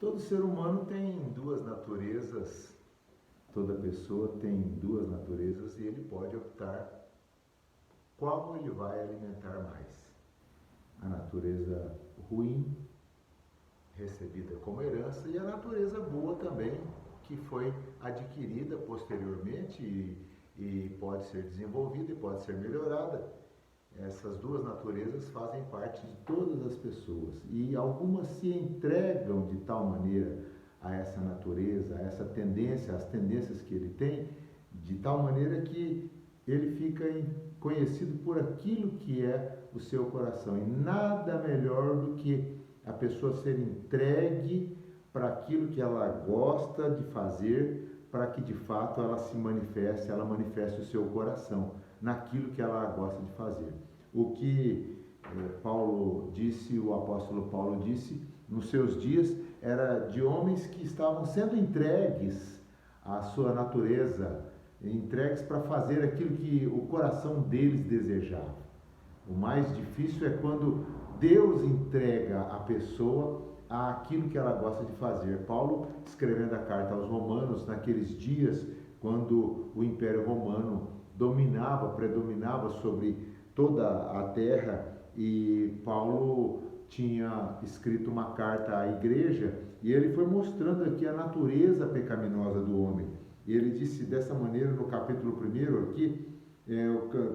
Todo ser humano tem duas naturezas, toda pessoa tem duas naturezas e ele pode optar qual ele vai alimentar mais. A natureza ruim, recebida como herança, e a natureza boa também, que foi adquirida posteriormente e pode ser desenvolvida e pode ser melhorada. Essas duas naturezas fazem parte de todas as pessoas e algumas se entregam de tal maneira a essa natureza, a essa tendência, as tendências que ele tem, de tal maneira que ele fica conhecido por aquilo que é o seu coração. E nada melhor do que a pessoa ser entregue para aquilo que ela gosta de fazer, para que de fato ela se manifeste, ela manifeste o seu coração naquilo que ela gosta de fazer. O que Paulo disse, o apóstolo Paulo disse, nos seus dias, era de homens que estavam sendo entregues à sua natureza, entregues para fazer aquilo que o coração deles desejava. O mais difícil é quando Deus entrega a pessoa àquilo que ela gosta de fazer. Paulo, escrevendo a carta aos Romanos, naqueles dias, quando o Império Romano predominava sobre toda a terra, e Paulo tinha escrito uma carta à igreja, e ele foi mostrando aqui a natureza pecaminosa do homem. E ele disse dessa maneira no capítulo 1 aqui,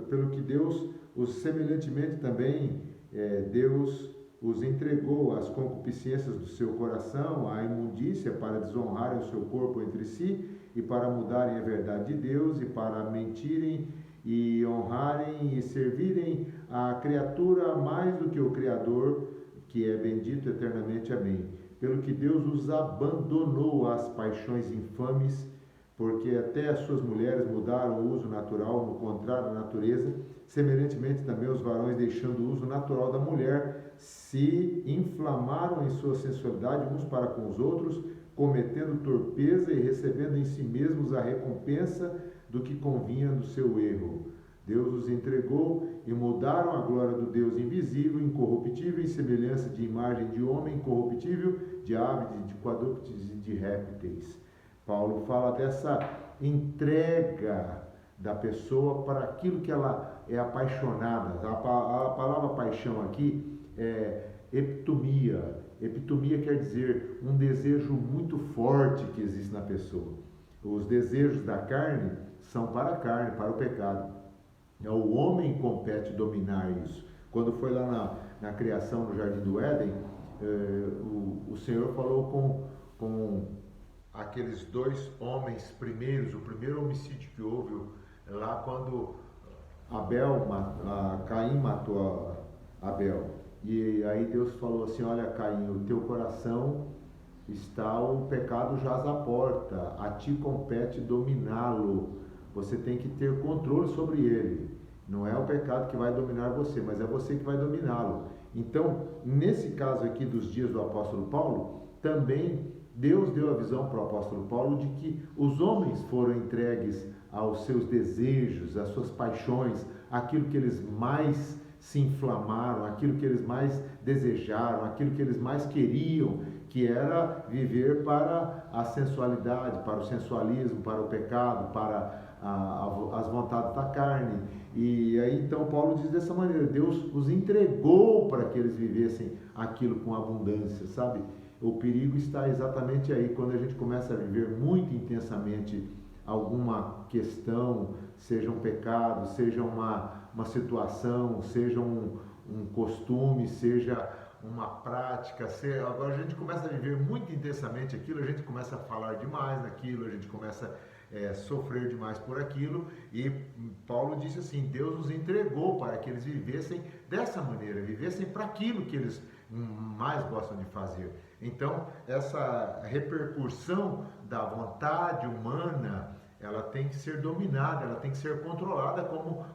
pelo que Deus, semelhantemente também, Deus os entregou às concupiscências do seu coração, à imundícia, para desonrarem o seu corpo entre si, e para mudarem a verdade de Deus, e para mentirem, e honrarem e servirem a criatura mais do que o Criador, que é bendito eternamente. Amém. Pelo que Deus os abandonou às paixões infames, porque até as suas mulheres mudaram o uso natural, no contrário da natureza. Semelhantemente também os varões, deixando o uso natural da mulher, se inflamaram em sua sensualidade uns para com os outros, cometendo torpeza e recebendo em si mesmos a recompensa do que convinha do seu erro. Deus os entregou e mudaram a glória do Deus invisível, incorruptível, em semelhança de imagem de homem incorruptível, de aves, de quadrúpedes e de répteis. Paulo fala dessa entrega da pessoa para aquilo que ela é apaixonada. A palavra paixão aqui é epitomia. Epitomia quer dizer um desejo muito forte que existe na pessoa. Os desejos da carne são para a carne, para o pecado. O homem compete dominar isso. Quando foi lá na criação do Jardim do Éden, o Senhor falou com aqueles dois homens primeiros, o primeiro homicídio que houve lá quando Caim matou Abel. E aí Deus falou assim: olha, Caim, o teu coração o pecado jaz à porta, a ti compete dominá-lo. Você tem que ter controle sobre ele. Não é o pecado que vai dominar você, mas é você que vai dominá-lo. Então, nesse caso aqui dos dias do apóstolo Paulo, também Deus deu a visão para o apóstolo Paulo de que os homens foram entregues aos seus desejos, às suas paixões, aquilo que eles mais se inflamaram, aquilo que eles mais desejaram, aquilo que eles mais queriam, que era viver para a sensualidade, para o sensualismo, para o pecado, para as vontades da carne. E aí então Paulo diz dessa maneira: Deus os entregou para que eles vivessem aquilo com abundância, sabe? O perigo está exatamente aí, quando a gente começa a viver muito intensamente alguma questão, seja um pecado, seja uma situação, seja um costume, seja uma prática. Agora a gente começa a viver muito intensamente aquilo, a gente começa a falar demais naquilo, a gente começa a sofrer demais por aquilo, e Paulo disse assim: Deus os entregou para que eles vivessem dessa maneira, vivessem para aquilo que eles mais gostam de fazer. Então, essa repercussão da vontade humana, ela tem que ser dominada, ela tem que ser controlada,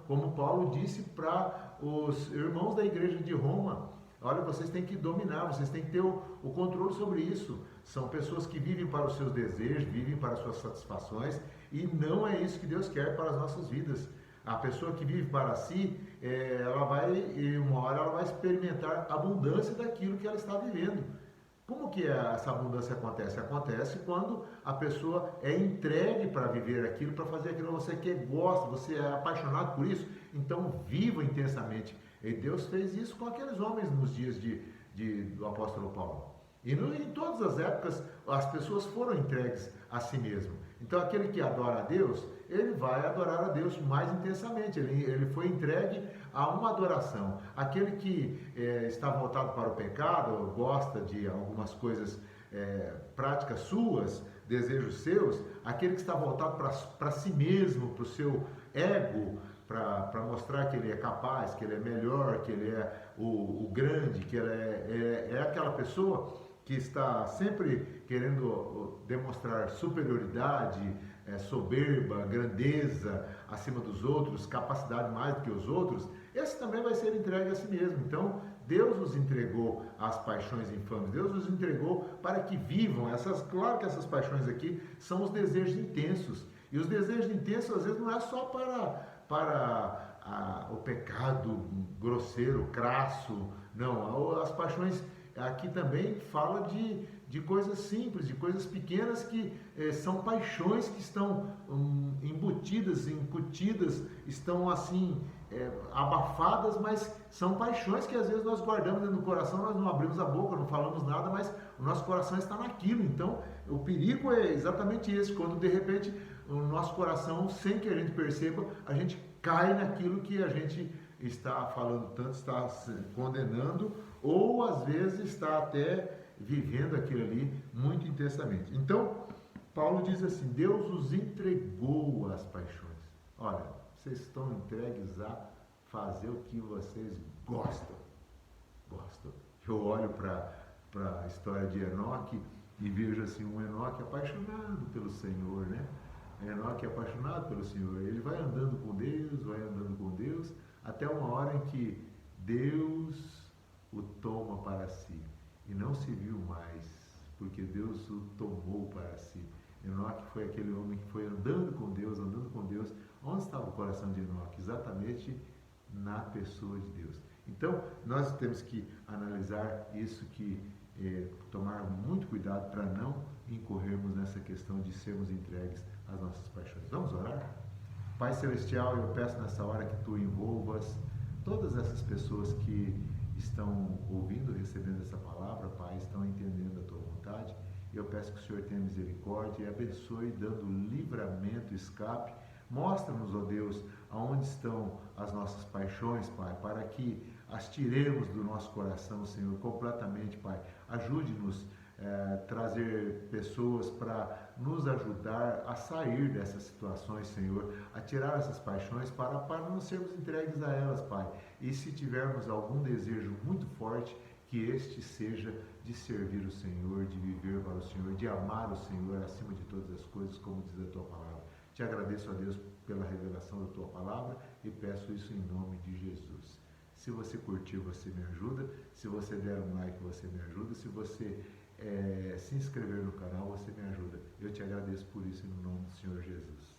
como Paulo disse para os irmãos da igreja de Roma: olha, vocês têm que dominar, vocês têm que ter o controle sobre isso. São pessoas que vivem para os seus desejos, vivem para as suas satisfações, e não é isso que Deus quer para as nossas vidas. A pessoa que vive para si, uma hora ela vai experimentar abundância daquilo que ela está vivendo. Como que essa abundância acontece? Acontece quando a pessoa é entregue para viver aquilo, para fazer aquilo que você quer, gosta, você é apaixonado por isso, então viva intensamente. E Deus fez isso com aqueles homens nos dias do apóstolo Paulo. E em todas as épocas as pessoas foram entregues a si mesmo. Então aquele que adora a Deus, ele vai adorar a Deus mais intensamente. Ele foi entregue a uma adoração. Aquele que está voltado para o pecado, gosta de algumas coisas, práticas suas, desejos seus, aquele que está voltado para si mesmo, para o seu ego, para mostrar que ele é capaz, que ele é melhor, que ele é o grande, que ele é aquela pessoa que está sempre querendo demonstrar superioridade, soberba, grandeza acima dos outros, capacidade mais do que os outros, esse também vai ser entregue a si mesmo. Então, Deus nos entregou às paixões infames, Deus nos entregou para que vivam claro que essas paixões aqui são os desejos intensos, e os desejos intensos às vezes não é só para o pecado grosseiro, crasso, não, as paixões aqui também fala de coisas simples, de coisas pequenas que são paixões que estão embutidas, incutidas, estão assim abafadas, mas são paixões que às vezes nós guardamos dentro do coração, nós não abrimos a boca, não falamos nada, mas o nosso coração está naquilo. Então o perigo é exatamente esse, quando de repente o nosso coração, sem que a gente perceba, a gente cai naquilo que a gente está falando tanto, está condenando, ou às vezes está até vivendo aquilo ali muito intensamente. Então, Paulo diz assim: Deus os entregou às paixões. Olha, vocês estão entregues a fazer o que vocês gostam. Eu olho para a história de Enoque e vejo assim um Enoque apaixonado pelo Senhor, né? Enoque é apaixonado pelo Senhor. Ele vai andando com Deus, até uma hora em que Deus o toma para si e não se viu mais, porque Deus o tomou para si. Enoque foi aquele homem que foi andando com Deus. Onde estava o coração de Enoque? Exatamente na pessoa de Deus. Então, nós temos que analisar isso, tomar muito cuidado para não incorrermos nessa questão de sermos entregues às nossas paixões. Vamos orar? Pai Celestial, eu peço nessa hora que Tu envolvas todas essas pessoas que estão ouvindo, recebendo essa palavra, Pai, estão entendendo a Tua vontade. Eu peço que o Senhor tenha misericórdia e abençoe, dando livramento, escape. Mostra-nos, ó Deus, aonde estão as nossas paixões, Pai, para que as tiremos do nosso coração, Senhor, completamente, Pai. Ajude-nos trazer pessoas para nos ajudar a sair dessas situações, Senhor, a tirar essas paixões para não sermos entregues a elas, Pai. E se tivermos algum desejo muito forte, que este seja de servir o Senhor, de viver para o Senhor, de amar o Senhor acima de todas as coisas, como diz a Tua palavra. Te agradeço, a Deus, pela revelação da Tua palavra e peço isso em nome de Jesus. Se você curtiu, você me ajuda. Se você der um like, você me ajuda. Se você se inscrever no canal, você me ajuda. Eu te agradeço por isso em nome do Senhor Jesus.